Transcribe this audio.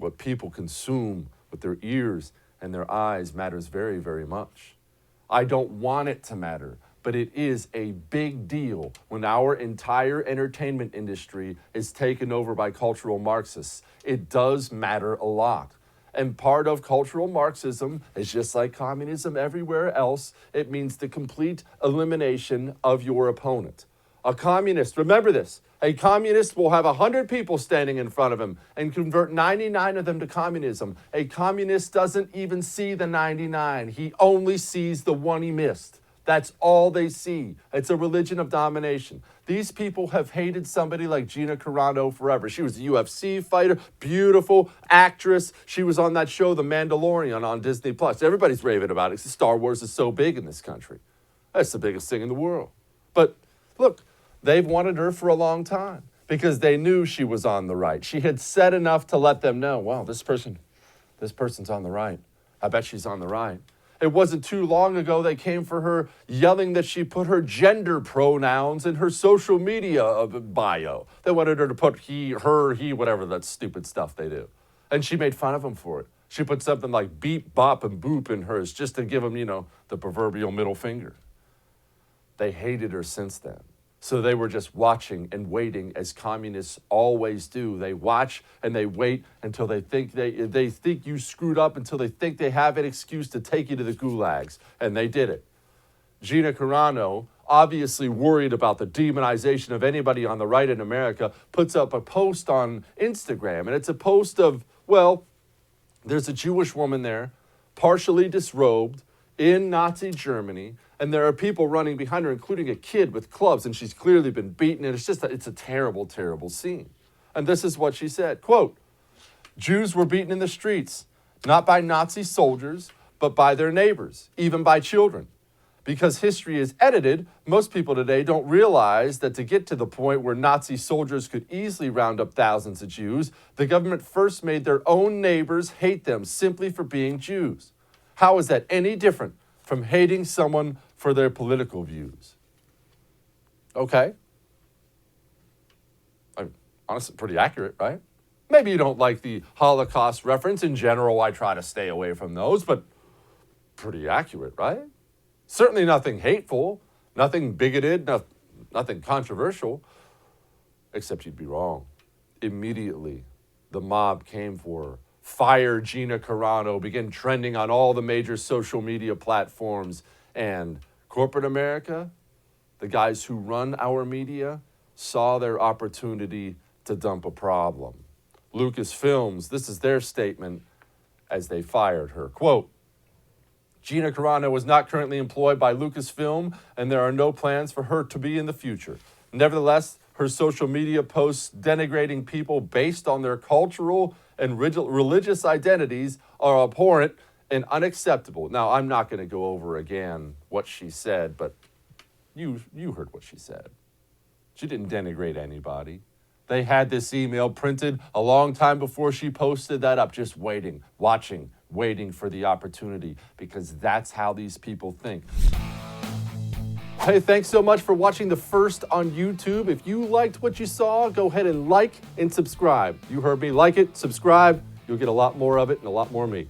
what people consume with their ears and their eyes matters very, very much. I don't want it to matter, but it is a big deal when our entire entertainment industry is taken over by cultural Marxists. It does matter a lot. And part of cultural Marxism is just like communism everywhere else. It means the complete elimination of your opponent. A communist, remember this, a communist will have 100 people standing in front of him and convert 99 of them to communism. A communist doesn't even see the 99. He only sees the one he missed. That's all they see. It's a religion of domination. These people have hated somebody like Gina Carano forever. She was a UFC fighter, beautiful actress. She was on that show, The Mandalorian, on Disney+. Everybody's raving about it. Star Wars is so big in this country. That's the biggest thing in the world. But look, they've wanted her for a long time because they knew she was on the right. She had said enough to let them know, wow, this person's on the right. I bet she's on the right. It wasn't too long ago they came for her yelling that she put her gender pronouns in her social media bio. They wanted her to put he, her, he, whatever, that stupid stuff they do. And she made fun of them for it. She put something like beep, bop, and boop in hers just to give them, the proverbial middle finger. They hated her since then. So they were just watching and waiting, as communists always do. They watch and they wait until they think you screwed up, until they think they have an excuse to take you to the gulags. And they did it. Gina Carano, obviously worried about the demonization of anybody on the right in America, puts up a post on Instagram. And it's a post of, well, there's a Jewish woman there, partially disrobed, in Nazi Germany, and there are people running behind her, including a kid with clubs, and she's clearly been beaten, and it's a terrible, terrible scene. And this is what she said, quote, Jews were beaten in the streets, not by Nazi soldiers, but by their neighbors, even by children. Because history is edited, most people today don't realize that to get to the point where Nazi soldiers could easily round up thousands of Jews, the government first made their own neighbors hate them simply for being Jews. How is that any different from hating someone for their political views? Okay. Honestly, pretty accurate, right? Maybe you don't like the Holocaust reference. In general, I try to stay away from those, but pretty accurate, right? Certainly nothing hateful, nothing bigoted, nothing controversial, except you'd be wrong. Immediately, the mob came for her. Fire Gina Carano began trending on all the major social media platforms. And corporate America, the guys who run our media, saw their opportunity to dump a problem. Lucasfilms, this is their statement as they fired her. Quote, Gina Carano is not currently employed by Lucasfilm, and there are no plans for her to be in the future. Nevertheless, her social media posts denigrating people based on their cultural and religious identities are abhorrent and unacceptable. Now, I'm not going to go over again what she said, but you heard what she said. She didn't denigrate anybody. They had this email printed a long time before she posted that up, just waiting, watching, waiting for the opportunity, because that's how these people think. Hey, thanks so much for watching The First on YouTube. If you liked what you saw, go ahead and like and subscribe. You heard me. Like it, subscribe. You'll get a lot more of it and a lot more of me.